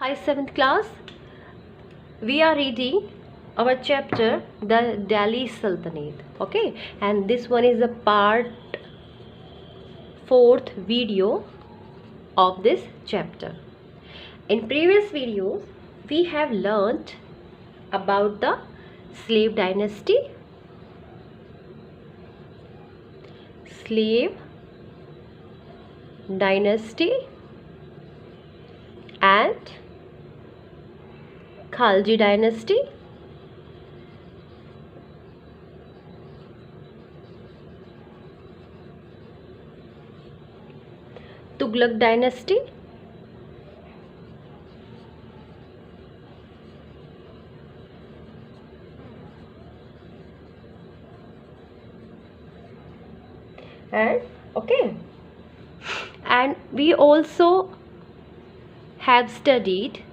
Hi, 7th class. We are reading our chapter, the Delhi Sultanate. Okay, and this one is a part 4th video of this chapter. In previous videos, we have learnt about the slave dynasty, and Khalji dynasty, Tughlaq dynasty, and we also have studied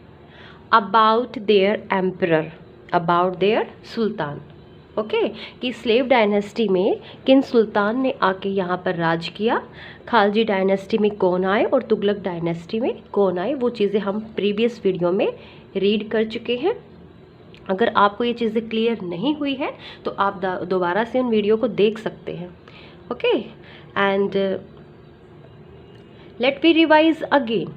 about their emperor, about their Sultan. Okay कि slave dynasty में किन सुल्तान ने आके यहाँ पर राज किया, खालजी dynasty में कौन आए और तुगलक डायनेस्टी में कौन आए, वो चीज़ें हम प्रीवियस वीडियो में रीड कर चुके हैं. अगर आपको ये चीज़ें क्लियर नहीं हुई है तो आप दोबारा से उन वीडियो को देख सकते हैं. Okay, and let we revise again.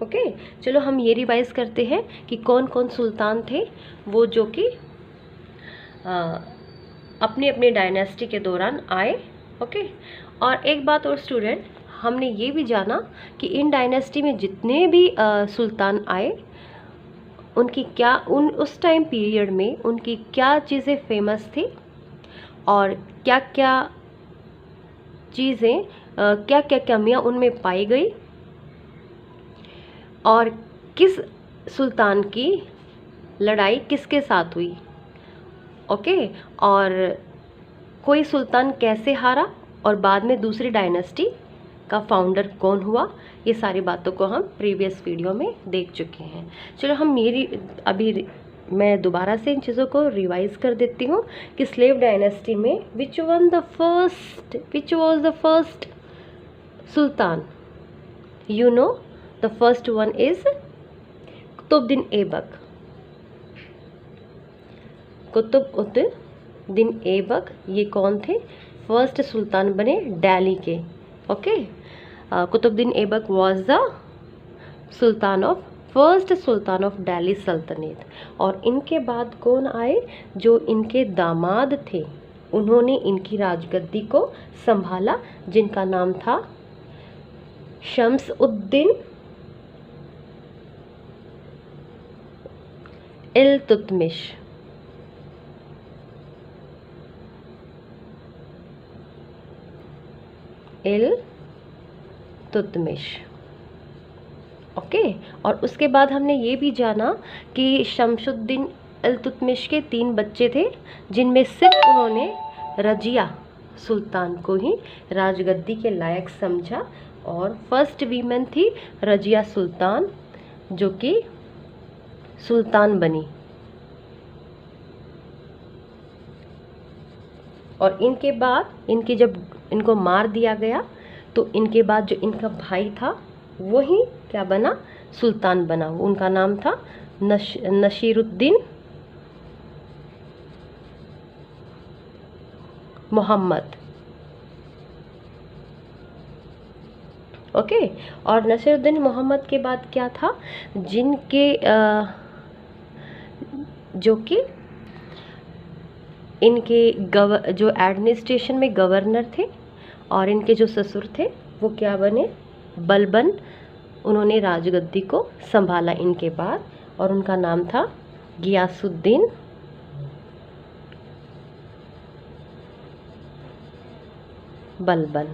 Okay, चलो हम ये रिवाइज करते हैं कि कौन कौन सुल्तान थे वो जो कि अपने अपने डायनेस्टी के दौरान आए. ओके, और एक बात और स्टूडेंट, हमने ये भी जाना कि इन डायनेस्टी में जितने भी सुल्तान आए उनकी क्या उस टाइम पीरियड में उनकी क्या चीज़ें फेमस थी और क्या क्या चीज़ें क्या क्या कमियां उनमें पाई गई और किस सुल्तान की लड़ाई किसके साथ हुई. ओके, और कोई सुल्तान कैसे हारा और बाद में दूसरी डायनेस्टी का फाउंडर कौन हुआ, ये सारी बातों को हम प्रीवियस वीडियो में देख चुके हैं. चलो हम मैं दोबारा से इन चीज़ों को रिवाइज कर देती हूँ कि स्लेव डायनेस्टी में which was the first sultan. You know, the first one is Qutubuddin Aibak. Qutubuddin Aibak ये कौन थे? फर्स्ट सुल्तान बने दिल्ली के. Okay, Qutubuddin Aibak was the first sultan of Delhi सल्तनत. और इनके बाद कौन आए? जो इनके दामाद थे उन्होंने इनकी राजगद्दी को संभाला, जिनका नाम था शम्स-उद-दीन इल्तुतमिश. ओके, और उसके बाद हमने ये भी जाना कि शम्सुद्दीन इल्तुतमिश के 3 बच्चे थे, जिनमें सिर्फ उन्होंने रजिया सुल्तान को ही राजगद्दी के लायक समझा और फर्स्ट वीमेन थी रजिया सुल्तान जो कि सुल्तान बनी. और इनके बाद जब इनको मार दिया गया तो इनके बाद जो इनका भाई था वही क्या बना? सुल्तान बना. उनका नाम था नसीरुद्दीन मोहम्मद. ओके, और नसीरुद्दीन मोहम्मद के बाद क्या था? जिनके जो कि इनके जो एडमिनिस्ट्रेशन में गवर्नर थे और इनके जो ससुर थे वो क्या बने? बलबन. उन्होंने राजगद्दी को संभाला इनके बाद और उनका नाम था Ghiyasuddin Balban.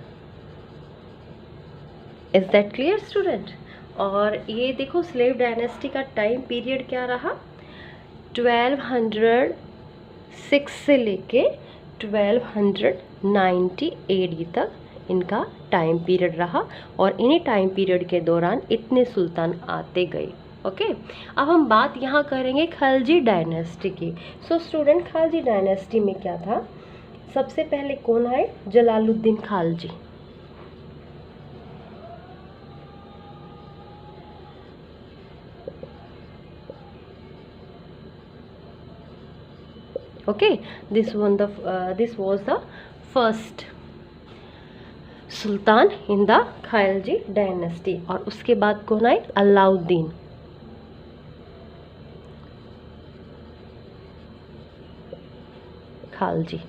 Is that clear student? और ये देखो स्लेव डायनेस्टी का टाइम पीरियड क्या रहा? 1206 से लेके 1290 AD तक इनका टाइम पीरियड रहा और इन्हीं टाइम पीरियड के दौरान इतने सुल्तान आते गए. ओके, अब हम बात यहाँ करेंगे खलजी डायनेस्टी की. सो स्टूडेंट, खलजी डायनेस्टी में क्या था? सबसे पहले कौन आए? Jalaluddin Khalji. Okay, this was the first sultan in the Khilji dynasty. और उसके बाद कौन आए? Alauddin. Khilji.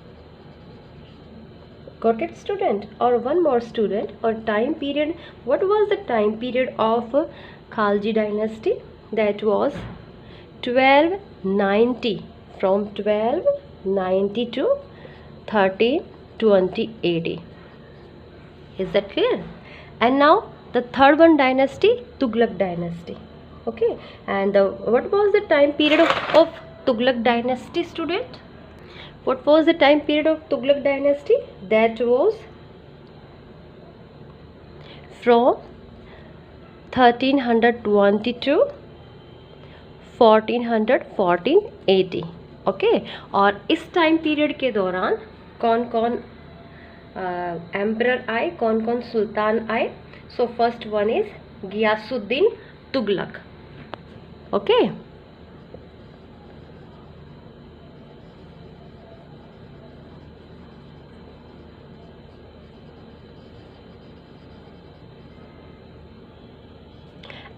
Got it, student? Or one more student, or time period. What was the time period of Khalji dynasty? That was 1290, from 1290 to 1320 AD. Is that clear? And now the third one dynasty, Tughlaq dynasty. Okay, and what was the time period of Tughlaq dynasty, student? What was the time period of Tughlaq dynasty? That was from 1320 to 1414 AD. Okay, और इस time period के दौरान कौन कौन emperor आए, कौन कौन सुल्तान आए? So first one is Ghiyasuddin Tughlaq. Okay,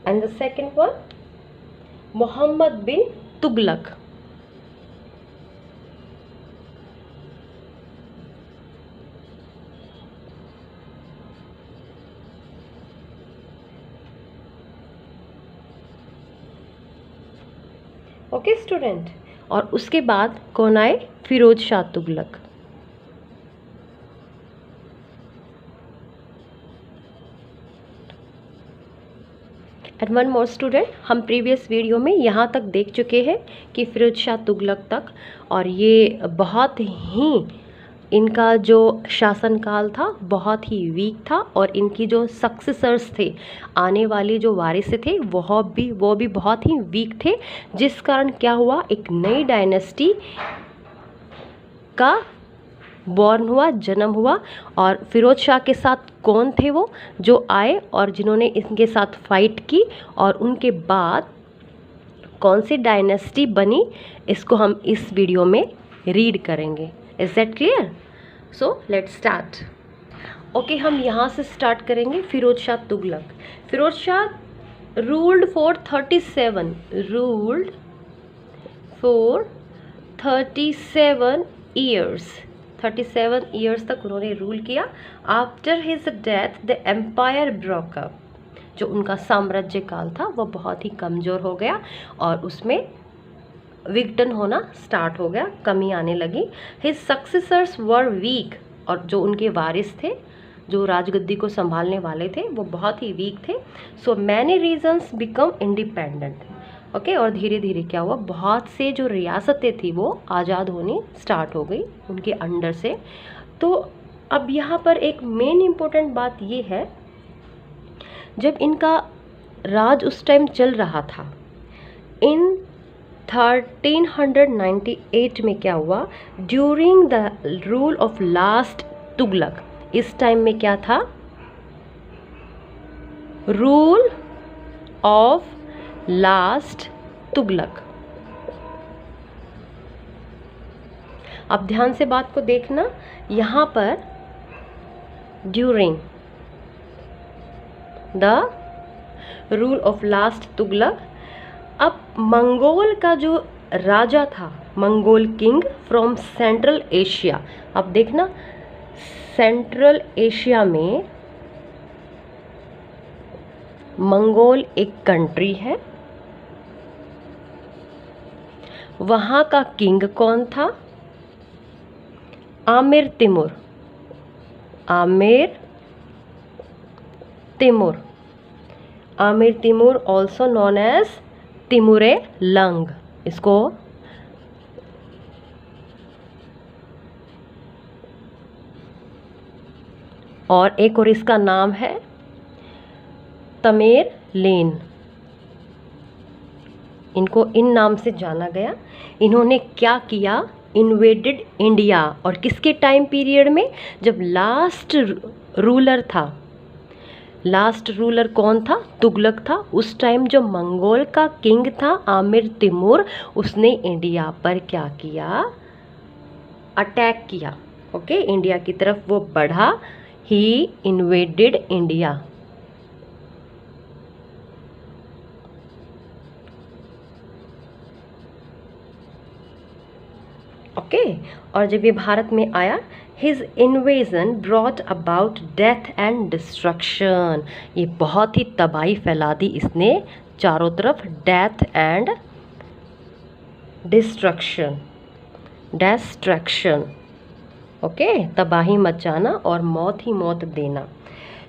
and the second one Muhammad bin Tughlaq. Okay student, और उसके बाद कौन आए? Firoz Shah Tughlaq. And one more student, हम प्रीवियस वीडियो में यहाँ तक देख चुके हैं कि फिरोज शाह तुगलक तक, और ये बहुत ही इनका जो शासनकाल था बहुत ही वीक था, और इनकी जो सक्सेसर्स थे, आने वाले जो वारिस थे, वो भी बहुत ही वीक थे, जिस कारण क्या हुआ, एक नई डायनेस्टी का बॉर्न हुआ, जन्म हुआ। और फिरोज शाह के साथ कौन थे वो जो आए और जिन्होंने इनके साथ फाइट की, और उनके बाद कौन सी डायनेस्टी बनी, इसको हम इस वीडियो में रीड करेंगे। Is that clear? So let's start. Okay, हम यहाँ से स्टार्ट करेंगे। Firoz Shah Tughlaq. Firoz Shah ruled for 37 years. 37 years तक उन्होंने रूल किया। After his death the empire broke up. जो उनका साम्राज्य काल था वो बहुत ही कमज़ोर हो गया और उसमें विघटन होना स्टार्ट हो गया, कमी आने लगी। हिज सक्सेसर्स वर वीक। और जो उनके वारिस थे, जो राजगद्दी को संभालने वाले थे, वो बहुत ही वीक थे। So many reasons become independent. Okay, और धीरे धीरे क्या हुआ, बहुत से जो रियासतें थी वो आज़ाद होनी स्टार्ट हो गई उनके अंडर से। तो अब यहाँ पर एक मेन इम्पोर्टेंट बात ये है, जब इनका राज उस टाइम चल रहा था, इन 1398 में क्या हुआ, during the rule of last Tughlaq. इस टाइम में क्या था, रूल ऑफ लास्ट तुगलक। अब ध्यान से बात को देखना, यहाँ पर during the rule of last Tughlaq. अब मंगोल का जो राजा था, Mongol king from central Asia. अब देखना, सेंट्रल एशिया में मंगोल एक कंट्री है। वहाँ का किंग कौन था? Aamir तिमुर। Aamir तिमुर। Aamir तिमुर also known as तिमुरे lung. इसको और एक और इसका नाम है तमेर लेन। इनको इन नाम से जाना गया। इन्होंने क्या किया, इन्वेडेड इंडिया। और किसके टाइम पीरियड में, जब लास्ट रूलर था। लास्ट रूलर कौन था? तुगलक था। उस टाइम जो मंगोल का किंग था आमिर तिमुर, उसने इंडिया पर क्या किया, अटैक किया, ओके, इंडिया की तरफ वो बढ़ा। ही इन्वेडेड इंडिया, ओके। और जब ये भारत में आया, his invasion brought about death and destruction, ये बहुत ही तबाही फैला दी इसने चारों तरफ, death and destruction, destruction, okay, तबाही मचाना और मौत ही मौत देना।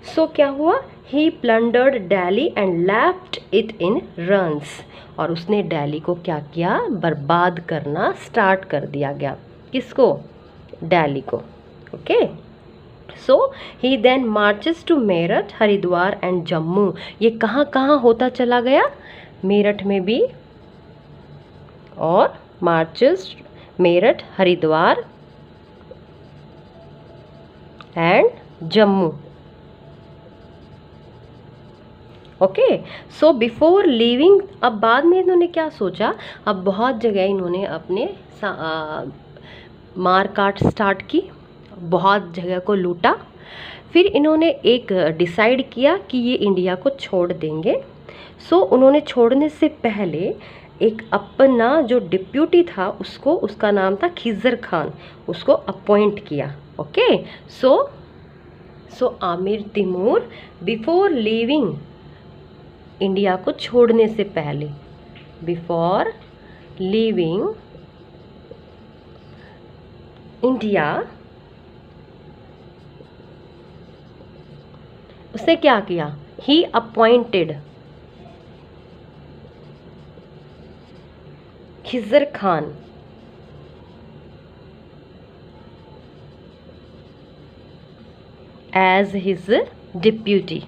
सो क्या हुआ, he plundered Delhi and left it in ruins, और उसने दिल्ली को क्या किया, बर्बाद करना स्टार्ट कर दिया गया। किसको, दिल्ली को, okay. So he then marches to Meerut, Haridwar and Jammu, ये कहाँ कहाँ होता चला गया, मेरठ में भी, और marches Meerut, Haridwar and Jammu, okay. So before leaving, अब बाद में इन्होंने क्या सोचा, अब बहुत जगह इन्होंने अपने मार काट स्टार्ट की, बहुत जगह को लूटा। फिर इन्होंने एक डिसाइड किया कि ये इंडिया को छोड़ देंगे। सो उन्होंने छोड़ने से पहले एक अपना जो डिप्यूटी था उसको, उसका नाम था खिज़र खान, उसको अपॉइंट किया, okay. So Amir Timur before leaving, India को छोड़ने से पहले, बिफोर लीविंग इंडिया, उसने क्या किया, ही appointed Khizar Khan as his deputy,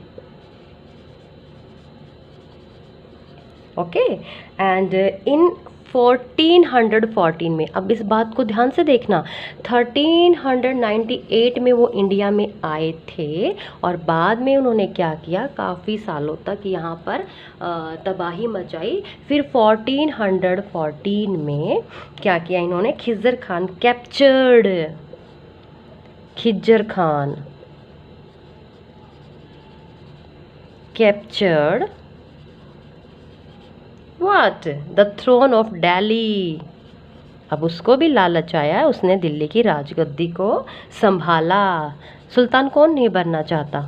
okay. And in 1414 में, अब इस बात को ध्यान से देखना, 1398 में वो इंडिया में आए थे, और बाद में उन्होंने क्या किया, काफ़ी सालों तक यहाँ पर तबाही मचाई। फिर 1414 में क्या किया इन्होंने, Khizr Khan captured, Khizr Khan captured what, the throne of Delhi, अब उसको भी लालच आया, उसने दिल्ली की राजगद्दी को संभाला। सुल्तान कौन नहीं बनना चाहता,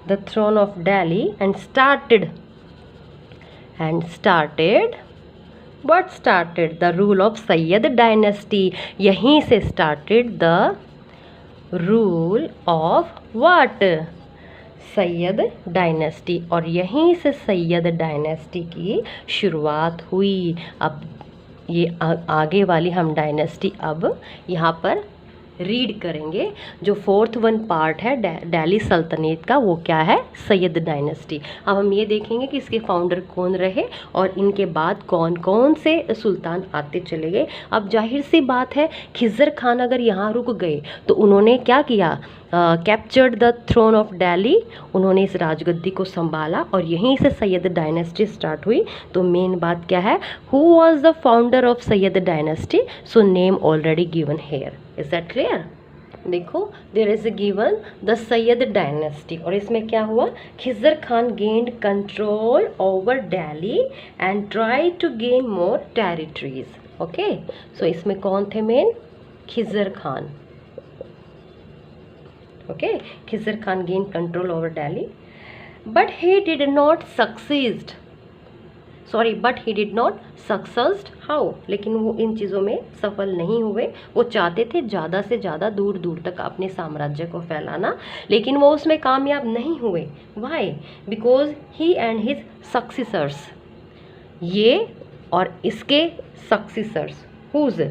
the throne of Delhi, and started what started, the rule of Sayyid dynasty, यहीं से started the rule of what, Sayyid dynasty, और यहीं से सैयद डायनेस्टी की शुरुआत हुई। अब ये आगे वाली हम डायनेस्टी अब यहाँ पर रीड करेंगे। जो फोर्थ वन पार्ट है दिल्ली सल्तनत का, वो क्या है, सैयद डायनेस्टी। अब हम ये देखेंगे कि इसके फाउंडर कौन रहे और इनके बाद कौन कौन से सुल्तान आते चले गए। अब जाहिर सी बात है, खिज़र खान अगर यहाँ रुक गए तो उन्होंने क्या किया, captured the throne of Delhi, उन्होंने इस राजगद्दी को संभाला और यहीं से सैयद डायनेस्टी स्टार्ट हुई। तो मेन बात क्या है, who was the founder of Sayyid dynasty, so name already given here, is that clear. देखो, there is given the Sayyid dynasty, और इसमें क्या हुआ, Khizr Khan gained control over Delhi and try to gain more territories, okay. So इसमें कौन थे main, Khizr Khan, okay, Khizr Khan gained control over Delhi, but he did not succeed, how, लेकिन वो इन चीज़ों में सफल नहीं हुए। वो चाहते थे ज़्यादा से ज़्यादा दूर दूर तक अपने साम्राज्य को फैलाना, लेकिन वो उसमें कामयाब नहीं हुए। Why, because he and his successors, ये और इसके सक्सेसर्स, हुज,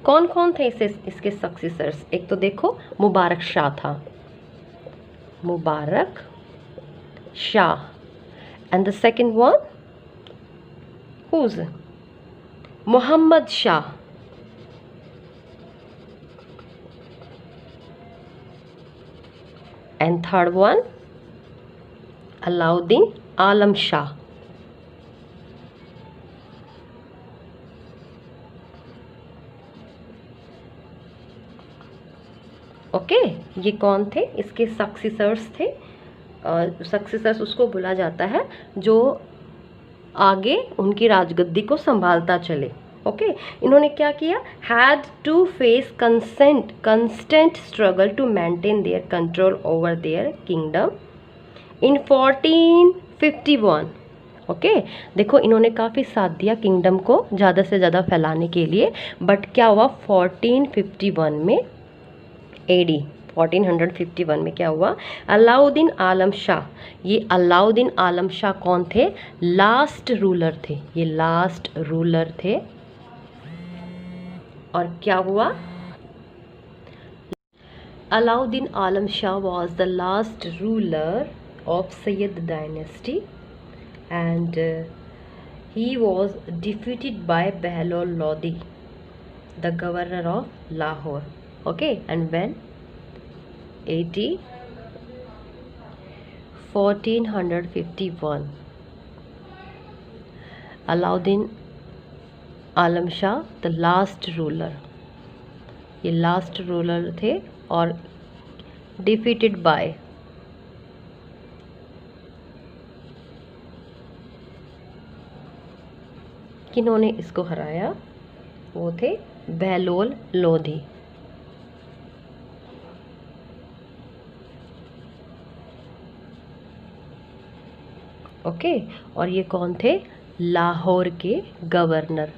कौन कौन थे इसके सक्सेसर्स, एक तो देखो मुबारक शाह था, Mubarak Shah, and the second one who's, Mohammad Shah, and third one Alauddin Alam Shah, okay, ये कौन थे, इसके सक्सेसर्स थे। सक्सेसर्स उसको बोला जाता है जो आगे उनकी राजगद्दी को संभालता चले। ओके, इन्होंने क्या किया, had to face constant struggle to maintain their control over their kingdom in 1451। Okay, देखो इन्होंने काफ़ी साथ दिया किंगडम को ज़्यादा से ज़्यादा फैलाने के लिए, बट क्या हुआ 1451 में, एडी 1451 में क्या हुआ, अलाउद्दीन आलम शाह, ये अलाउद्दीन आलम शाह कौन थे, लास्ट रूलर थे, ये लास्ट रूलर थे। और क्या हुआ, Alauddin Alam Shah was the last ruler of Sayyid dynasty and he was defeated by Behlol Lodi, the governor of Lahore. Okay, and when AD 1451, Alauddin Alam Shah the last ruler, ये लास्ट रूलर थे और defeated by किन्होंने इसको हराया, वो थे बेहलोल लोधी। ओके, और ये कौन थे, लाहौर के गवर्नर,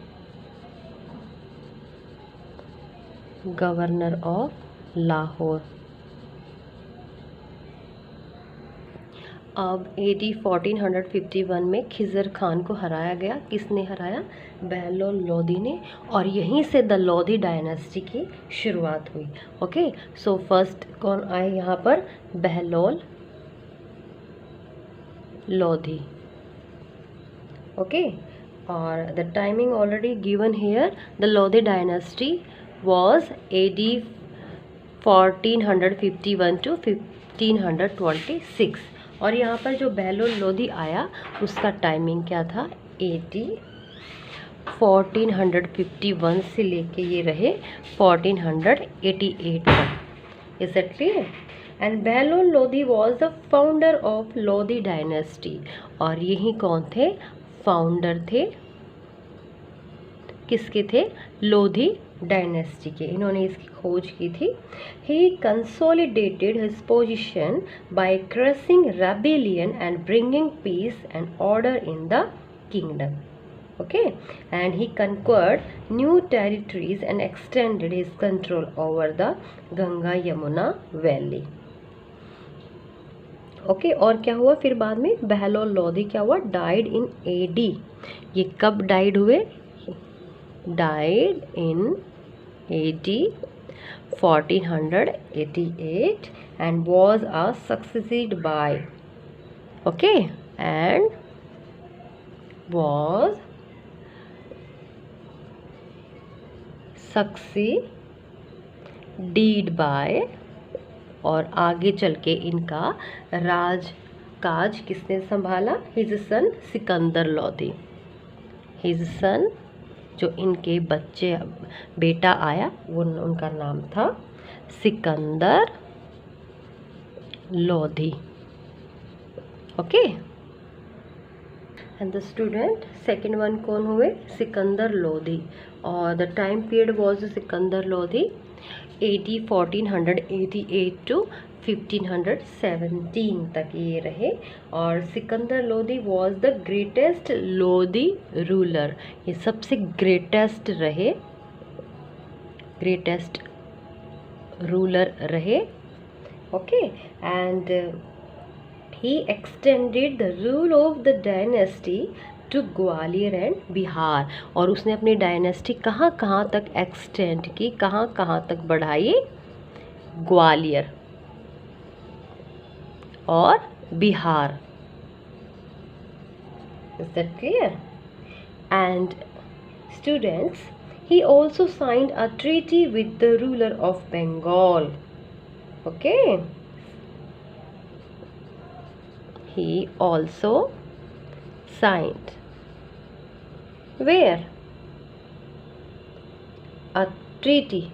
गवर्नर ऑफ लाहौर। अब AD 1451 में खिज़र खान को हराया गया, किसने हराया, बेहलोल लोधी ने, और यहीं से द लोधी डायनेस्टी की शुरुआत हुई। ओके, सो फर्स्ट कौन आए यहाँ पर, बेहलोल लोधी। ओके, और the timing already given here, the Lodhi dynasty was AD 1451 to 1526, और यहाँ पर जो बेहलोल लोधी आया उसका टाइमिंग क्या था, AD 1451 से लेके ये रहे 1488 तक। Is it clear? And Bahlol Lodi was the founder of Lodi dynasty, और यही कौन थे, फाउंडर थे, किसके थे, लोधी डायनेस्टी के, इन्होंने इसकी खोज की थी। He consolidated his position by crushing rebellion and bringing peace and order in the kingdom. Okay, and he conquered new territories and extended his control over the Ganga Yamuna valley. Okay, और क्या हुआ फिर बाद में, बेहलोल लोधी क्या हुआ, डाइड इन AD, ये कब डाइड हुए, died in AD 1488 and was succeeded by, okay, and was succeeded by, और आगे चल के इनका राज काज किसने संभाला, his son Sikandar Lodhi, his son, जो इनके बच्चे बेटा आया वो उनका नाम था Sikandar Lodhi. Okay, and the student second one कौन हुए, सिकंदर लोधी, और the time period was Sikandar Lodhi AD 1488 to 1517 तक ये रहे, और Sikandar Lodhi was the greatest Lodhi ruler, ये सबसे ग्रेटेस्ट रहे, ग्रेटेस्ट रूलर रहे। Okay, and he extended the rule of the dynasty to Gwalior and Bihar, और उसने अपनी डायनेस्टी कहाँ कहाँ तक एक्सटेंड की, कहाँ कहाँ तक बढ़ाई, ग्वालियर और Bihar. Is that clear? And students, he also signed a treaty with the ruler of Bengal. Okay, he also signed where, a treaty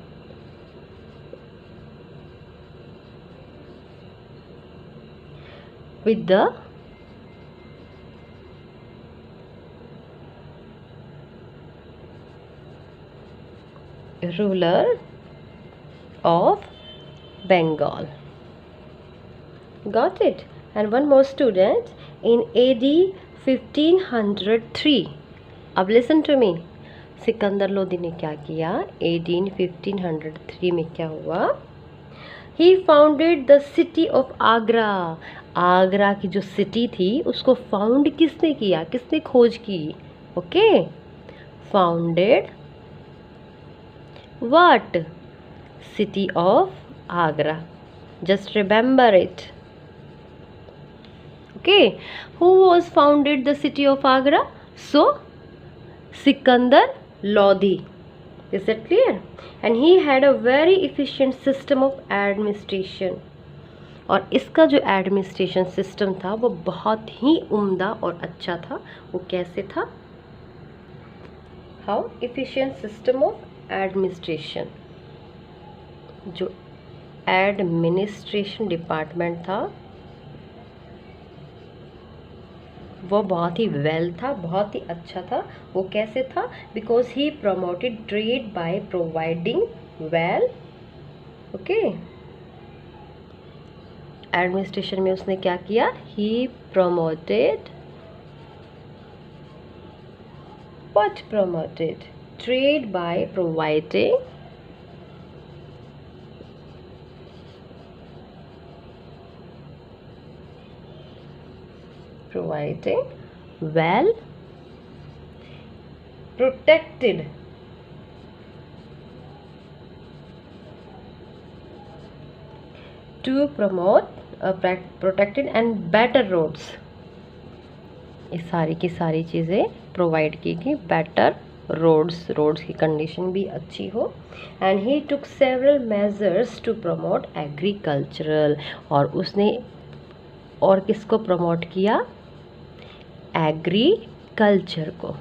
with the ruler of Bengal. Got it? And one more student, in AD 1503. अब listen to me. Sikandar Lodi ने क्या किया? 1503 में क्या हुआ? He founded the city of Agra. Agra की जो city थी उसको फाउंड किसने किया? किसने खोज की? Okay, founded what? City of Agra. Just remember it. Okay, who was founded the city of Agra? So Sikandar Lodi. Is that clear? And he had a very efficient system of administration. और इसका जो administration system था वो बहुत ही उम्दा और अच्छा था. वो कैसे था? How efficient system of administration. जो एडमिनिस्ट्रेशन डिपार्टमेंट था वो बहुत ही वेल था, बहुत ही अच्छा था. वो कैसे था? Because he promoted trade by providing well. Okay, administration में उसने क्या किया? ही promoted what? Promoted trade by providing well protected to promote protected and better roads. ये सारी की सारी चीज़ें प्रोवाइड की गई. बेटर रोड्स की कंडीशन भी अच्छी हो. And he took several measures to promote agricultural. और उसने और किसको प्रमोट किया? एग्रीकल्चर को,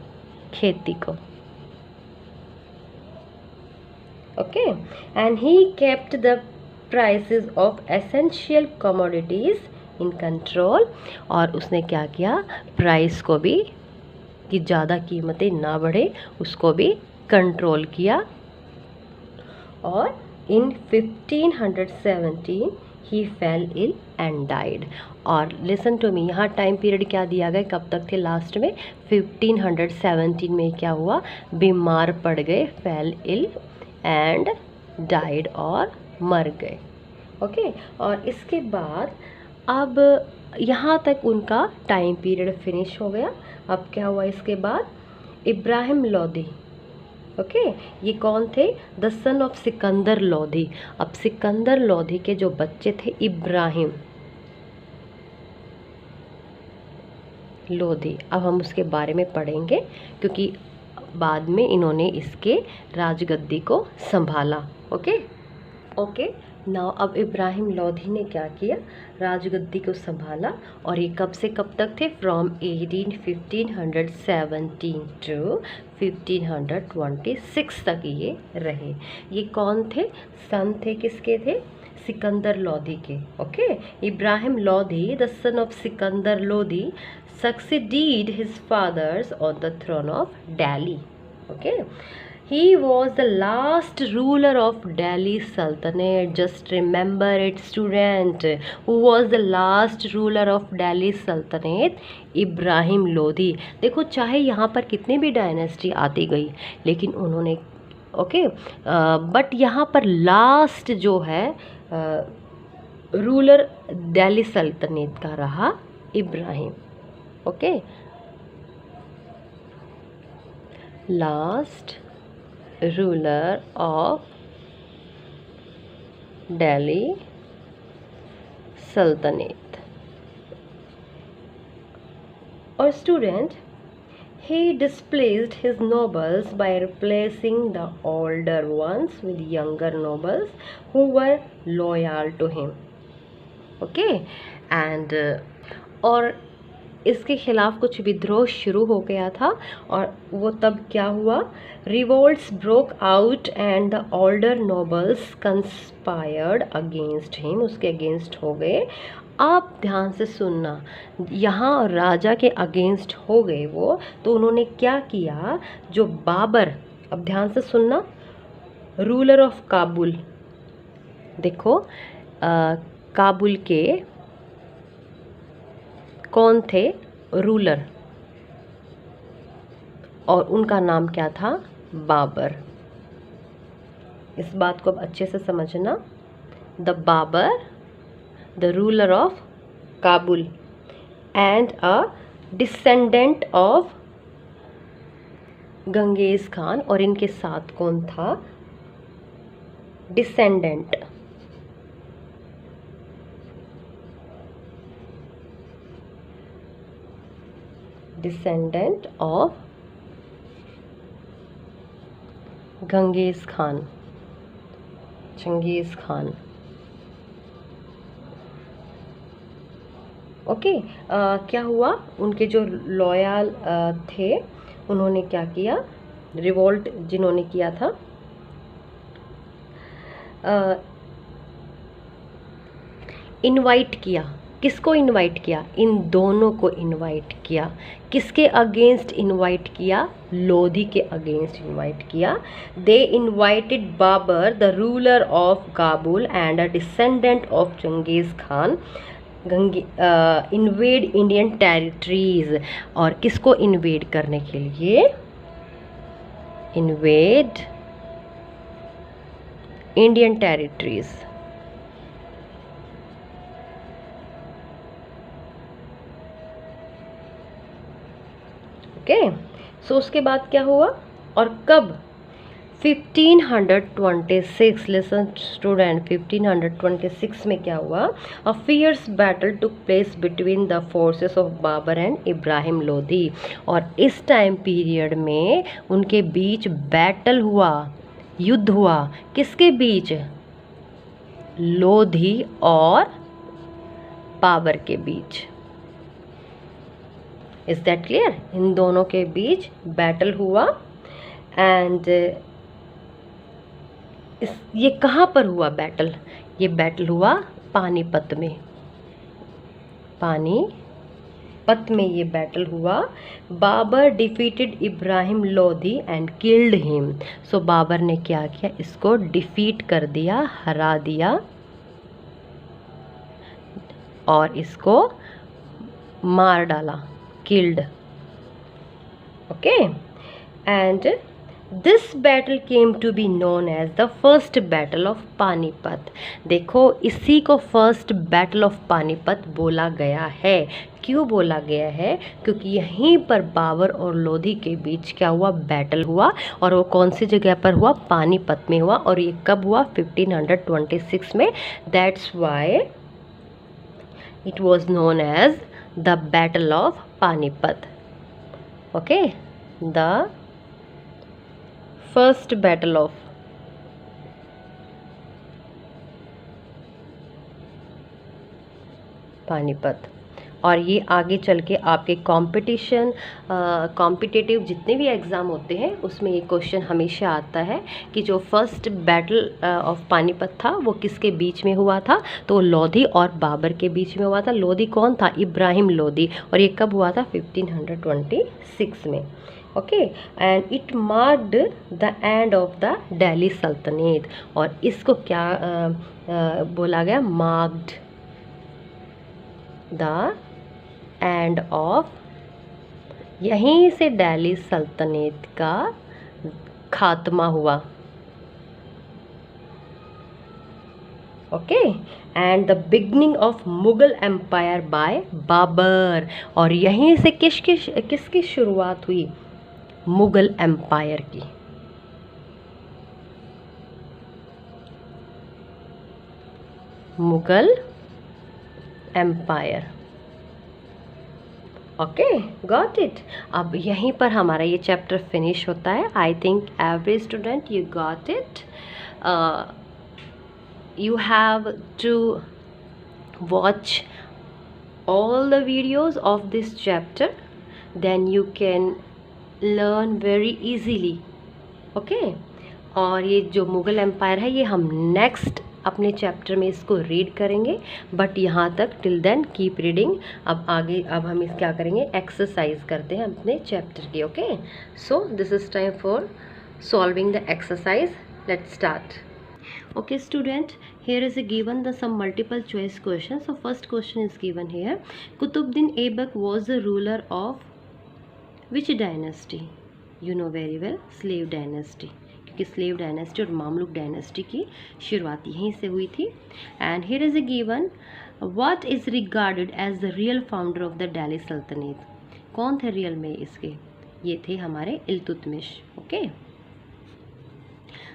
खेती को. Okay, and he kept the prices of essential commodities in control. और उसने क्या किया? प्राइस को भी, कि ज़्यादा कीमतें ना बढ़े, उसको भी कंट्रोल किया. और इन 1517 ही फेल इल एंड डाइड. और लिसन टू मी, यहाँ टाइम पीरियड क्या दिया गया? कब तक थे? लास्ट में 1517 में क्या हुआ? बीमार पड़ गए, फेल इल एंड डाइड, और मर गए. ओके, और इसके बाद अब यहाँ तक उनका टाइम पीरियड फिनिश हो गया. अब क्या हुआ इसके बाद? इब्राहिम लोदी. ओके, ये कौन थे? The son of Sikandar Lodi. अब सिकंदर लोदी के जो बच्चे थे इब्राहिम लोदी, अब हम उसके बारे में पढ़ेंगे क्योंकि बाद में इन्होंने इसके राजगद्दी को संभाला. ओके नाउ अब इब्राहिम लोदी ने क्या किया? राजगद्दी को संभाला. और ये कब से कब तक थे? फ्रॉम 1517 टू 1526 तक ये रहे. ये कौन थे? सन थे किसके थे? सिकंदर लोदी के. Okay, Ibrahim Lodi the son of Sikandar Lodi succeeded his fathers on the throne of Delhi. Okay, he was the last ruler of Delhi Sultanate. Just remember it, student. Who was the last ruler of Delhi Sultanate? Ibrahim Lodi. देखो, चाहे यहाँ पर कितने भी dynasty आती गई, लेकिन उन्होंने बट यहाँ पर लास्ट जो है रूलर दिल्ली सल्तनत का रहा Ibrahim. Okay, last ruler of Delhi सल्तनत. और student, he displaced his nobles by replacing the older ones with younger nobles who were loyal to him. Okay, and और इसके खिलाफ कुछ विद्रोह शुरू हो गया था. और वो तब क्या हुआ? Revolts broke out and the older nobles conspired against him. उसके अगेंस्ट हो गए. आप ध्यान से सुनना, यहाँ राजा के अगेंस्ट हो गए वो, तो उन्होंने क्या किया, जो बाबर, अब ध्यान से सुनना, रूलर ऑफ काबुल, देखो काबुल के कौन थे रूलर, और उनका नाम क्या था, बाबर। इस बात को अब अच्छे से समझना, the Babur, the ruler of Kabul and a descendant of Genghis Khan, और इनके साथ कौन था, descendant, descendant of Genghis Khan, Genghis Khan. Okay, क्या हुआ, उनके जो लॉयल थे उन्होंने क्या किया, रिवोल्ट जिन्होंने किया था, इनवाइट किया, किसको इनवाइट किया, इन दोनों को इनवाइट किया, किसके अगेंस्ट इनवाइट किया, लोधी के अगेंस्ट इनवाइट किया। They invited Babur the ruler of Kabul and a descendant of Genghis Khan invade Indian territories, और किसको इन्वेड करने के लिए, invade Indian territories. Okay, so उसके बाद क्या हुआ और कब, 1526, लिसन स्टूडेंट, 1526 में क्या हुआ, a fierce battle took place between the forces of Babur and Ibrahim Lodhi, और इस टाइम पीरियड में उनके बीच बैटल हुआ, युद्ध हुआ, किसके बीच, लोधी और बाबर के बीच। इज दैट क्लियर, इन दोनों के बीच बैटल हुआ, एंड ये कहाँ पर हुआ बैटल, ये बैटल हुआ पानीपत में, पानीपत में ये बैटल हुआ। Babur defeated Ibrahim Lodi and killed him, so Babur ने क्या किया, इसको डिफीट कर दिया, हरा दिया, और इसको मार डाला, killed. Okay, and this battle came to be known as the first battle of Panipat. देखो, इसी को फर्स्ट बैटल ऑफ पानीपत बोला गया है। क्यों बोला गया है, क्योंकि यहीं पर बाबर और लोधी के बीच क्या हुआ, बैटल हुआ, और वो कौन सी जगह पर हुआ, पानीपत में हुआ, और ये कब हुआ, 1526 में। That's why it was known as the battle of Panipat. Okay, the first battle of Panipat. और ये आगे चल के आपके कॉम्पिटिटिव जितने भी एग्ज़ाम होते हैं उसमें ये क्वेश्चन हमेशा आता है कि जो फर्स्ट बैटल ऑफ पानीपत था वो किसके बीच में हुआ था, तो लोधी और बाबर के बीच में हुआ था। लोधी कौन था, इब्राहिम लोधी, और ये कब हुआ था, 1526 में। Okay, and it marked the end of the Delhi सल्तनत, और इसको क्या बोला गया, मार्क्ड द एंड ऑफ, यहीं से दिल्ली सल्तनत का खात्मा हुआ। Okay, and the beginning of Mughal empire by Babur, और यहीं से किसकी शुरुआत हुई, मुगल एम्पायर की। Mughal empire. Okay, got it. अब यहीं पर हमारा ये चैप्टर फिनिश होता है। I think every student you got it. you have to watch all the videos of this chapter, then you can learn very easily. okay, और ये जो मुगल एम्पायर है ये हम नेक्स्ट अपने चैप्टर में इसको रीड करेंगे, बट यहाँ तक टिल देन कीप रीडिंग। अब हम इस क्या करेंगे, एक्सरसाइज करते हैं अपने चैप्टर की। Okay, so this is time for solving the exercise. Let's start. Okay student, here is a given the some multiple choice question. So first question is given here. Qutbuddin Aibak was the ruler of which dynasty? You know very well, slave dynasty, क्योंकि slave dynasty और Mamluk dynasty की शुरुआत यहीं से हुई थी। And here is a given, what is regarded as the real founder of the Delhi Sultanate? कौन थे रियल में इसके? ये थे हमारे Iltutmish. Okay,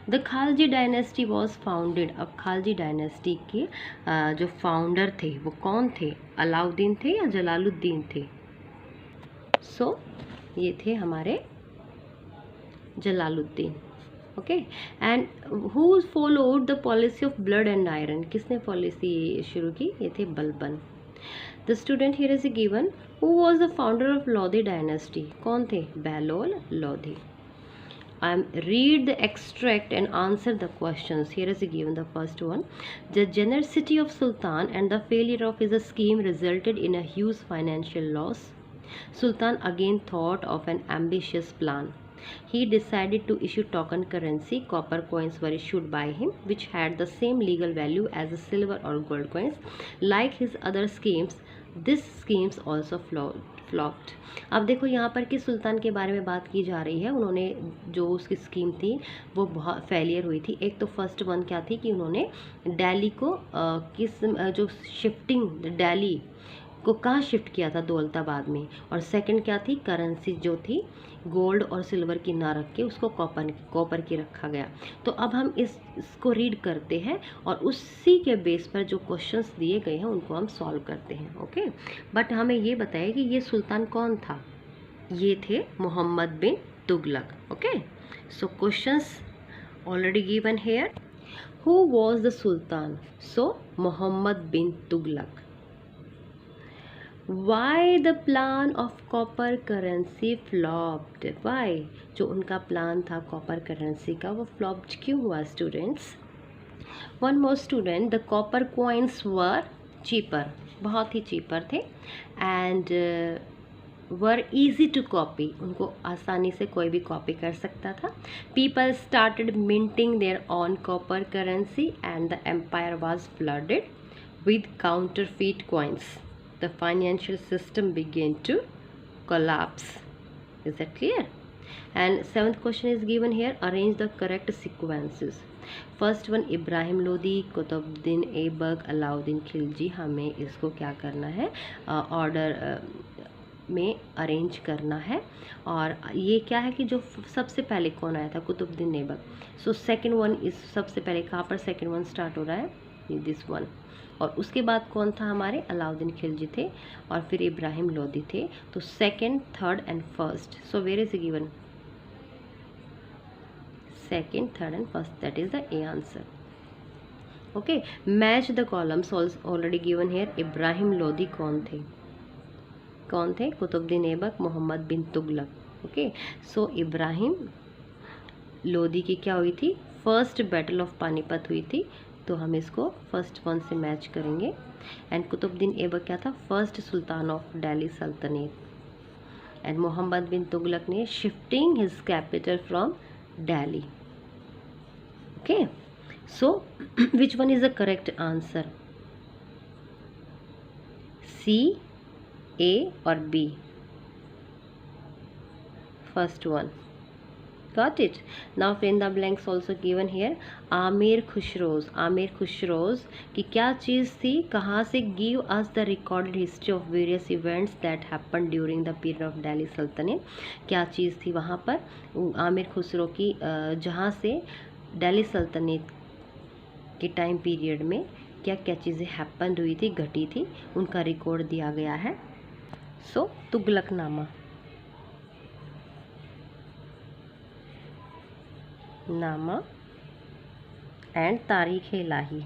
the Khalji dynasty was founded. अब खालजी डायनेस्टी के जो फाउंडर थे वो कौन थे? अलाउद्दीन थे या जलालुद्दीन थे? सो ये थे हमारे Jalaluddin. Okay, and who followed the policy of blood and iron? किसने पॉलिसी शुरू की? ये थे Balban. The student here is given, who was the founder of Lodi dynasty? कौन थे? Bahlol Lodhi. Read the extract and answer the questions. Here is given the first one. The generosity of Sultan and the failure of his scheme resulted in a huge financial loss. Sultan again thought of an ambitious plan. He decided to issue token currency. Copper coins were issued by him, which had the same legal value as silver or gold coins. Like his other schemes, this schemes also flopped. अब देखो यहाँ पर कि सुल्तान के बारे में बात की जा रही है। उन्होंने जो उसकी स्कीम थी वो बहुत फेलियर हुई थी। एक तो फर्स्ट वन क्या थी कि उन्होंने दिल्ली को जो शिफ्टिंग दिल्ली को कहाँ शिफ्ट किया था? दौलताबाद में। और सेकंड क्या थी? करेंसी जो थी गोल्ड और सिल्वर की ना रख के उसको कॉपर की रखा गया। तो अब हम इसको रीड करते हैं और उसी के बेस पर जो क्वेश्चंस दिए गए हैं उनको हम सॉल्व करते हैं। ओके, बट हमें ये बताइए कि ये सुल्तान कौन था? ये थे Mohammad bin Tughlaq. Okay, so questions already given here. Who was the sultan? So Mohammad bin Tughlaq. Why the plan of copper currency flopped? Why? जो उनका प्लान था कॉपर करेंसी का वो फ्लॉप्ड क्यों हुआ students? One more student, the copper coins were cheaper, बहुत ही cheaper थे। And were easy to copy, उनको आसानी से कोई भी कॉपी कर सकता था। People started minting there on copper currency and the empire was flooded with counterfeit coins. The financial system began to collapse. Is that clear? And seventh question is given here. Arrange the correct sequences. First one Ibrahim Lodi, Qutubuddin Aibak, Alauddin Khilji. हमें इसको क्या करना है? Order में arrange करना है। और ये क्या है कि जो सबसे पहले कौन आया था? Qutubuddin Aibak. So second one इस सबसे पहले कहाँ पर सेकंड वन स्टार्ट हो रहा है? This one. और उसके बाद कौन था? हमारे अलाउद्दीन खिलजी थे और फिर इब्राहिम लोदी थे। तो second, third and first. So where is given? Second, third and first, that is the a answer. Okay, match the columns already given here. Ibrahim Lodi कौन थे? कौन थे? कुतुबुद्दीन ऐबक, मोहम्मद बिन तुगलक। ओके, सो इब्राहिम लोदी की क्या हुई थी? फर्स्ट बैटल ऑफ पानीपत हुई थी, तो हम इसको फर्स्ट वन से मैच करेंगे। एंड कुतुबुद्दीन ऐबक क्या था? फर्स्ट सुल्तान ऑफ दिल्ली सल्तनत। एंड मोहम्मद बिन तुगलक ने shifting his capital from Delhi. Okay, so which one is the correct answer? C, A और B? First one. Got it? Now fill in the blanks also given here. Amir Khusrau की क्या चीज़ थी? कहाँ से? Give us the recorded history of various events that happened during the period of Delhi Sultanate. क्या चीज़ थी वहाँ पर? आमिर खुसरो की जहाँ से दिल्ली सल्तनत के टाइम पीरियड में क्या क्या चीज़ें हैपन हुई थी, घटी थी, उनका रिकॉर्ड दिया गया है। सो तुगलकनामा नामा एंड तारीख इलाही।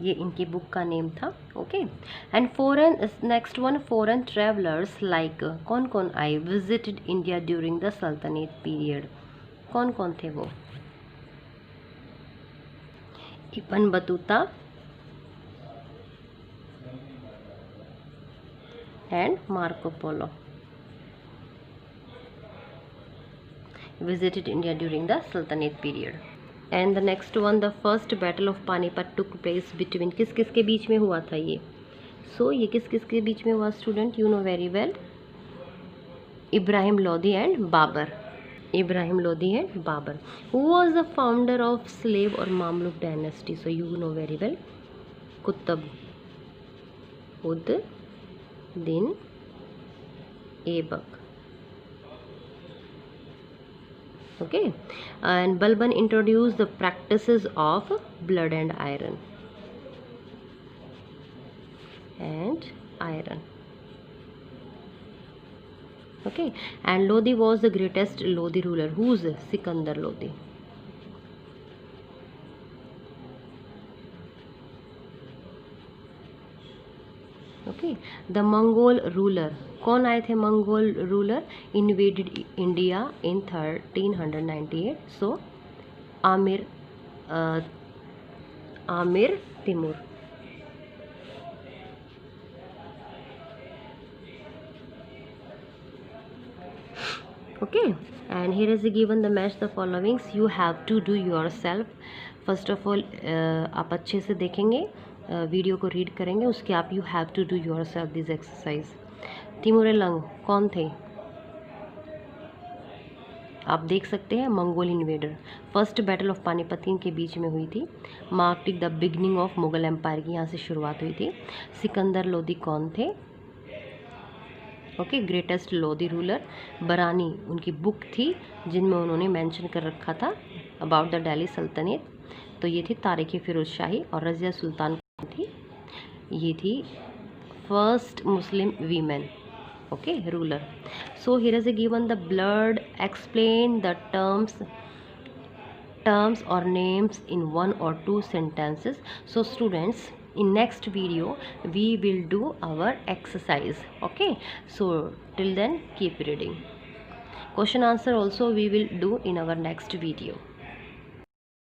ये इनकी बुक का नेम था। Okay, and foreign, next one, foreign travellers like, कौन कौन आए विजिटेड इंडिया ड्यूरिंग द सल्तनत पीरियड, कौन कौन थे वो? Ibn Battuta and Marco Polo visited India during the Sultanate period. And the next one, the first battle of Panipat took place between, किस किस के बीच में हुआ था ये? So ये किस किस के बीच में हुआ student? You know very well, Ibrahim Lodi and Babur. Ibrahim Lodi and Babur. Who was the founder of slave or Mamluk dynasty? So you know very well, Qutb ud Din Aibak. Okay, and Balban introduced the practices of blood and iron. Okay, and Lodi was the greatest Lodi ruler. Who's Sikandar Lodi? Okay, the Mongol ruler, कौन आए थे Mongol ruler? Invaded India in 1398. So Amir Timur. Okay, and here is given the match the followings. You have to do yourself. First of all आप अच्छे से देखेंगे, video को read करेंगे, उसके आप you have to do yourself this exercise. Timur Lang कौन थे? आप देख सकते हैं, Mongol invader. First battle of Panipat के बीच में हुई थी. Marked the beginning of Mughal empire की यहाँ से शुरुआत हुई थी. सिकंदर लोदी कौन थे? Okay, greatest Lodi ruler. बरानी उनकी बुक थी जिनमें उन्होंने मेंशन कर रखा था अबाउट द दिल्ली सल्तनत. तो ये थी तारिक फिरोज शाही. और रज़िया सुल्तान कौन थी? ये थी first Muslim women, okay, ruler. So here is a given the blood, explain the terms or names in one or two sentences. So students, in next video we will do our exercise. Okay, so till then keep reading. Question answer also we will do in our next video.